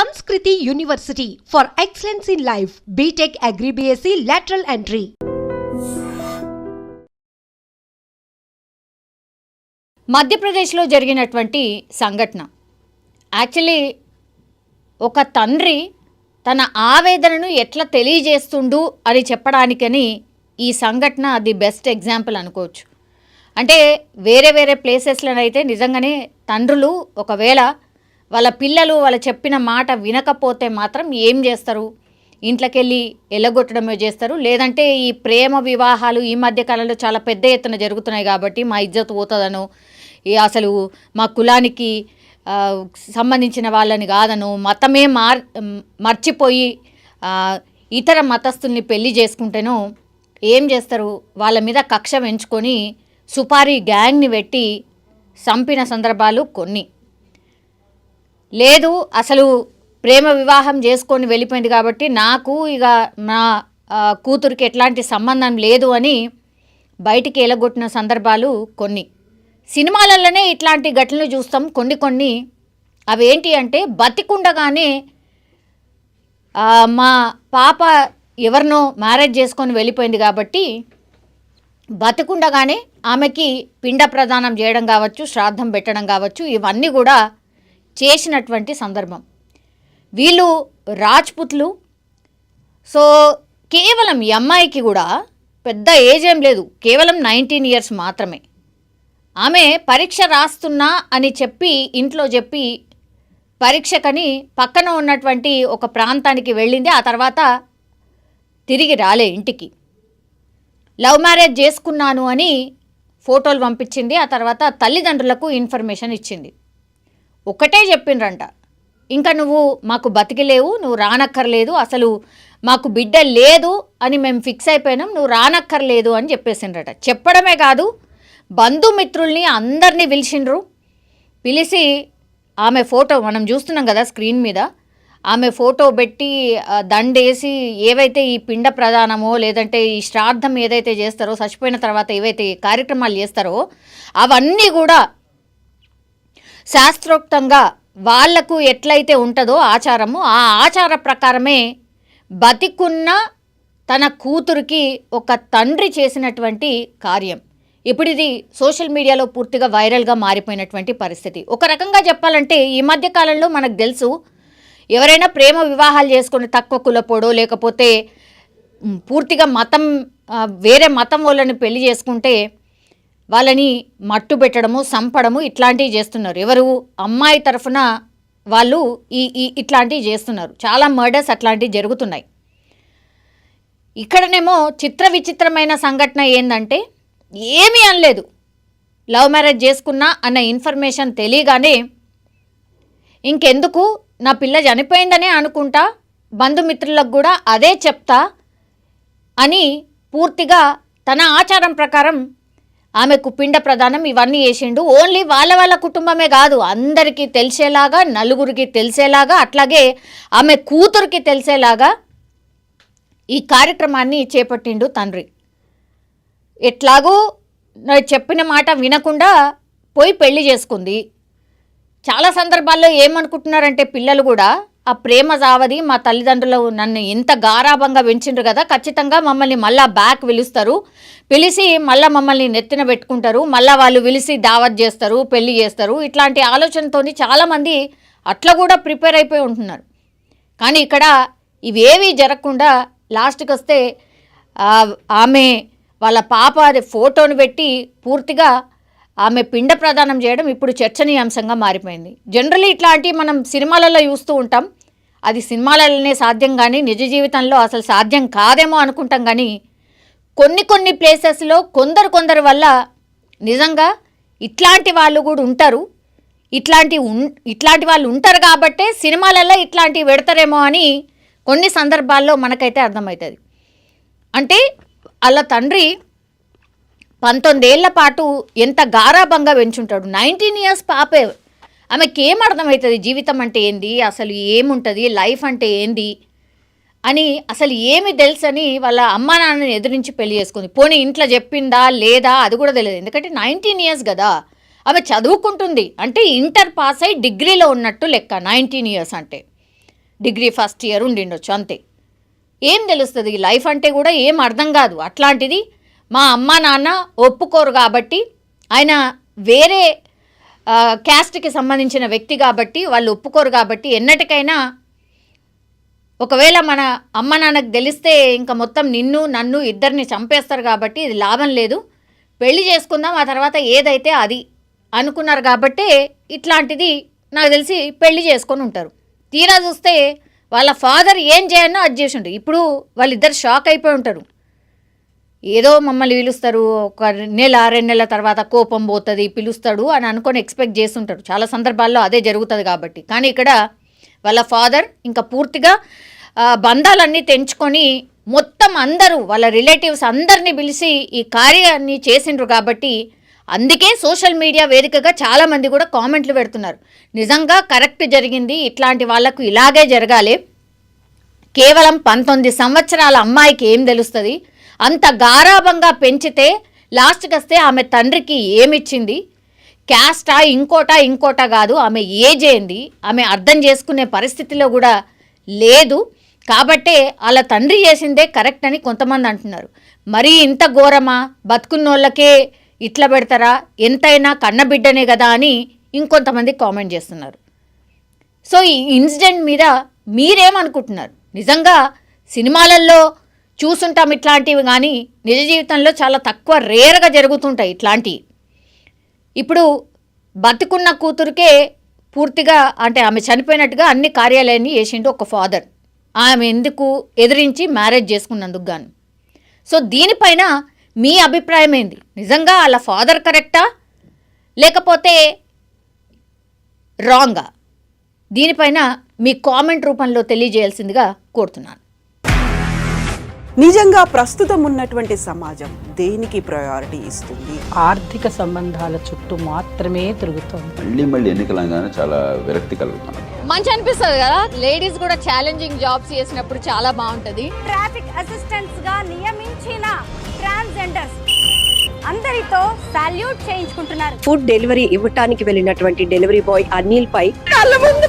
Samskriti University for excellence in life. BTech Agri BSc lateral entry. మధ్యప్రదేశ్లో జరిగినటువంటి సంఘటన actually ఒక తండ్రి తన ఆవేదనను ఎట్లా తెలియజేస్తుండు అని చెప్పడానికని ఈ సంఘటన ది బెస్ట్ ఎగ్జాంపుల్ అనుకోవచ్చు. అంటే వేరే వేరే ప్లేసెస్లోనైతే నిజంగానే తండ్రులు ఒకవేళ వాళ్ళ పిల్లలు వాళ్ళ చెప్పిన మాట వినకపోతే మాత్రం ఏం చేస్తారు, ఇంట్లోకెళ్ళి ఎల్లగొట్టడమే చేస్తారు. లేదంటే ఈ ప్రేమ వివాహాలు ఈ మధ్య కాలంలో చాలా పెద్ద ఎత్తున జరుగుతున్నాయి కాబట్టి మా ఇజ్జత్ పోతుందనో, అసలు మా కులానికి సంబంధించిన వాళ్ళని కాదనో, మతమే మర్చిపోయి ఇతర మతస్థుల్ని పెళ్లి చేసుకుంటేనో ఏం చేస్తారు, వాళ్ళ మీద కక్ష పెంచుకొని సుపారీ గ్యాంగ్ని పెట్టి చంపిన సందర్భాలు కొన్ని. లేదు అసలు ప్రేమ వివాహం చేసుకొని వెళ్ళిపోయింది కాబట్టి నాకు ఇక నా కూతురికి ఎట్లాంటి సంబంధం లేదు అని బయటికి ఎలగొట్టిన సందర్భాలు కొన్ని. సినిమాలలోనే ఇట్లాంటి ఘటనలు చూస్తాం కొన్ని. అవేంటి అంటే బతికుండగానే మా పాప ఎవరినో మ్యారేజ్ చేసుకొని వెళ్ళిపోయింది కాబట్టి బతికుండగానే ఆమెకి పిండ ప్రదానం చేయడం కావచ్చు, శ్రాద్ధం పెట్టడం కావచ్చు, ఇవన్నీ కూడా చేసినటువంటి సందర్భం. వీళ్ళు రాజ్పుత్లు. సో కేవలం ఈ అమ్మాయికి కూడా పెద్ద ఏజ్ ఏం లేదు, కేవలం 19 years మాత్రమే. ఆమె పరీక్ష రాస్తున్నా అని చెప్పి ఇంట్లో చెప్పి పరీక్షకని పక్కన ఉన్నటువంటి ఒక ప్రాంతానికి వెళ్ళింది. ఆ తర్వాత తిరిగి రాలే ఇంటికి. లవ్ మ్యారేజ్ చేసుకున్నాను అని ఫోటోలు పంపించింది. ఆ తర్వాత తల్లిదండ్రులకు ఇన్ఫర్మేషన్ ఇచ్చింది. ఒకటే చెప్పిండ్రంట, ఇంకా నువ్వు మాకు బతికిలేవు, నువ్వు రానక్కర్లేదు, అసలు మాకు బిడ్డ లేదు అని మేము ఫిక్స్ అయిపోయినాం, నువ్వు రానక్కర్లేదు అని చెప్పేసిండ్రట. చెప్పడమే కాదు, బంధుమిత్రుల్ని అందరినీ పిలిచి ఆమె ఫోటో మనం చూస్తున్నాం కదా స్క్రీన్ మీద, ఆమె ఫోటో పెట్టి దండేసి ఏవైతే ఈ పిండ ప్రదానమో లేదంటే ఈ శ్రాద్ధం ఏదైతే చేస్తారో, చచ్చిపోయిన తర్వాత ఏవైతే కార్యక్రమాలు చేస్తారో అవన్నీ కూడా శాస్త్రోక్తంగా వాళ్లకు ఎట్లయితే ఉంటుందో ఆచారము, ఆ ఆచార ప్రకారమే బతికున్న తన కూతురికి ఒక తండ్రి చేసినటువంటి కార్యం. ఇప్పుడు ఇది సోషల్ మీడియాలో పూర్తిగా వైరల్గా మారిపోయినటువంటి పరిస్థితి. ఒక రకంగా చెప్పాలంటే ఈ మధ్య కాలంలో మనకు తెలుసు, ఎవరైనా ప్రేమ వివాహాలు చేసుకొని తక్కువ కులపోడో లేకపోతే పూర్తిగా వేరే మతం వాళ్ళని పెళ్లి చేసుకుంటే వాళ్ళని మట్టు పెట్టడము, చంపడము ఇట్లాంటివి చేస్తున్నారు. ఎవరు అమ్మాయి తరఫున వాళ్ళు ఇట్లాంటివి చేస్తున్నారు. చాలా మర్డర్స్ అట్లాంటివి జరుగుతున్నాయి. ఇక్కడనేమో విచిత్రమైన సంఘటన ఏంటంటే ఏమీ అనలేదు, లవ్ మ్యారేజ్ చేసుకున్నా అన్న ఇన్ఫర్మేషన్ తెలియగానే ఇంకెందుకు నా పిల్ల చనిపోయిందనే అనుకుంటా, బంధుమిత్రులకు కూడా అదే చెప్తా అని పూర్తిగా తన ఆచారం ప్రకారం ఆమెకు పిండ ప్రదానం ఇవన్నీ చేసిండు. ఓన్లీ వాళ్ళ కుటుంబమే కాదు, అందరికీ తెలిసేలాగా, నలుగురికి తెలిసేలాగా, అట్లాగే ఆమె కూతురికి తెలిసేలాగా ఈ కార్యక్రమాన్ని చేపట్టిండు తండ్రి. ఎట్లాగూ చెప్పిన మాట వినకుండా పోయి పెళ్లి చేసుకుంది. చాలా సందర్భాల్లో ఏమనుకుంటున్నారంటే పిల్లలు కూడా, ఆ ప్రేమ జావది, మా తల్లిదండ్రులు నన్ను ఇంత గారాభంగా పెంచిండ్రు కదా, ఖచ్చితంగా మమ్మల్ని మళ్ళా బ్యాక్ పిలిచి మళ్ళీ మమ్మల్ని నెత్తిన పెట్టుకుంటారు, మళ్ళీ వాళ్ళు పిలిచి దావత్ చేస్తారు, పెళ్లి చేస్తారు. ఇట్లాంటి ఆలోచనతో చాలామంది అట్లా కూడా ప్రిపేర్ అయిపోయి ఉంటున్నారు. కానీ ఇక్కడ ఇవేవి జరగకుండా లాస్ట్కి వస్తే ఆమె వాళ్ళ పాప ఫోటోను పెట్టి పూర్తిగా ఆమె పిండ ప్రదానం చేయడం ఇప్పుడు చర్చనీయాంశంగా మారిపోయింది. జనరల్లీ ఇట్లాంటివి మనం సినిమాలలో చూస్తూ ఉంటాం. అది సినిమాలలోనే సాధ్యం, కానీ నిజ జీవితంలో అసలు సాధ్యం కాదేమో అనుకుంటాం. కానీ కొన్ని ప్లేసెస్లో కొందరు వల్ల నిజంగా ఇట్లాంటి వాళ్ళు కూడా ఉంటారు. ఇట్లాంటి వాళ్ళు ఉంటారు కాబట్టే సినిమాలలో ఇట్లాంటివి పెడతారేమో అని కొన్ని సందర్భాల్లో మనకైతే అర్థమవుతుంది. అంటే వాళ్ళ తండ్రి 19 ఏళ్ల పాటు ఎంత గారాభంగా పెంచుంటాడు. 19 years పాపే. ఆమెకి ఏం అర్థమవుతుంది జీవితం అంటే ఏంది, అసలు ఏముంటుంది, లైఫ్ అంటే ఏంది అని అసలు ఏమి తెలుసని వాళ్ళ అమ్మా నాన్నని ఎదిరించి పెళ్లి చేసుకుంది. పోనీ ఇంట్లో చెప్పిందా లేదా అది కూడా తెలియదు. ఎందుకంటే 19 years కదా, ఆమె చదువుకుంటుంది అంటే ఇంటర్ పాస్ అయి డిగ్రీలో ఉన్నట్టు లెక్క 19 years అంటే. డిగ్రీ ఫస్ట్ ఇయర్ ఉండిండొచ్చు అంతే. ఏం తెలుస్తుంది లైఫ్ అంటే కూడా ఏం అర్థం కాదు. అట్లాంటిది మా అమ్మ నాన్న ఒప్పుకోరు కాబట్టి, ఆయన వేరే క్యాస్ట్కి సంబంధించిన వ్యక్తి కాబట్టి వాళ్ళు ఒప్పుకోరు కాబట్టి, ఎన్నటికైనా ఒకవేళ మన అమ్మ నాన్నకు తెలిస్తే ఇంకా మొత్తం నిన్ను నన్ను ఇద్దరిని చంపేస్తారు కాబట్టి ఇది లాభం లేదు, పెళ్లి చేసుకుందాం ఆ తర్వాత ఏదైతే అది అనుకున్నారు కాబట్టే ఇట్లాంటిది నాకు తెలిసి పెళ్లి చేసుకొని ఉంటారు. తీరా చూస్తే వాళ్ళ ఫాదర్ ఏం చేయాలనో అది చేసి ఉంటారు. ఇప్పుడు వాళ్ళిద్దరు షాక్ అయిపోయి ఉంటారు. ఏదో మమ్మల్ని పిలుస్తారు, ఒక నెల 2 నెలల తర్వాత కోపం పోతుంది, పిలుస్తాడు అని అనుకొని ఎక్స్పెక్ట్ చేస్తుంటారు. చాలా సందర్భాల్లో అదే జరుగుతుంది కాబట్టి. కానీ ఇక్కడ వాళ్ళ ఫాదర్ ఇంకా పూర్తిగా బంధాలన్నీ తెంచుకొని మొత్తం అందరూ వాళ్ళ రిలేటివ్స్ అందరినీ పిలిచి ఈ కార్యాన్ని చేసిండ్రు కాబట్టి అందుకే సోషల్ మీడియా వేదికగా చాలామంది కూడా కామెంట్లు పెడుతున్నారు. నిజంగా కరెక్ట్ జరిగింది, ఇట్లాంటి వాళ్లకు ఇలాగే జరగాలి. కేవలం 19 సంవత్సరాల అమ్మాయికి ఏం తెలుస్తుంది? అంత గారాభంగా పెంచితే లాస్ట్కి వస్తే ఆమె తండ్రికి ఏమిచ్చింది? క్యాస్టా ఇంకోటా కాదు, ఆమె ఏజ్ ఏంది, ఆమె అర్థం చేసుకునే పరిస్థితిలో కూడా లేదు. కాబట్టే వాళ్ళ తండ్రి చేసిందే కరెక్ట్ అని కొంతమంది అంటున్నారు. మరీ ఇంత ఘోరమా, బతుకున్నోళ్ళకే ఇట్లా పెడతారా, ఎంతైనా కన్నబిడ్డనే కదా అని ఇంకొంతమంది కామెంట్ చేస్తున్నారు. సో ఈ ఇన్సిడెంట్ మీద మీరేమనుకుంటున్నారు? నిజంగా సినిమాలలో చూసుంటాం ఇట్లాంటివి, కానీ నిజ జీవితంలో చాలా తక్కువ, రేర్గా జరుగుతుంటాయి ఇట్లాంటివి. ఇప్పుడు బతుకున్న కూతురికే పూర్తిగా అంటే ఆమె చనిపోయినట్టుగా అన్ని కార్యాలయాన్ని చేసిండు ఒక ఫాదర్, ఆమె ఎందుకు ఎదిరించి మ్యారేజ్ చేసుకున్నందుకు గాను. సో దీనిపైన మీ అభిప్రాయం ఏంది? నిజంగా వాళ్ళ ఫాదర్ కరెక్టా లేకపోతే రాంగా? దీనిపైన మీ కామెంట్ రూపంలో తెలియజేయాల్సిందిగా కోరుతున్నాను. నిజంగా ప్రస్తుతం ఉన్నటువంటి సమాజం దేనికి ప్రయారిటీ ఇస్తుంది? ఆర్థిక సంబంధాల చుట్టూ మాత్రమే తిరుగుతోంది. మళ్ళీ ఎన్నికలంగానే చాలా విరక్తి కలుగుతున్నాం. మంచి అనిపిస్తుంది కదా, లేడీస్ కూడా ఛాలెంజింగ్ జాబ్స్ చేసినప్పుడు చాలా బాగుంటుంది. ట్రాఫిక్ అసిస్టెంట్స్ గా నియమించిన ట్రాన్స్జెండర్స్ అందరితో సాల్యూట్ చేయించుకుంటున్నారు. ఫుడ్ డెలివరీ ఇవ్వటానికి వెళ్ళినటువంటి డెలివరీ బాయ్ అనిల్ పై కళ్ళ ముందు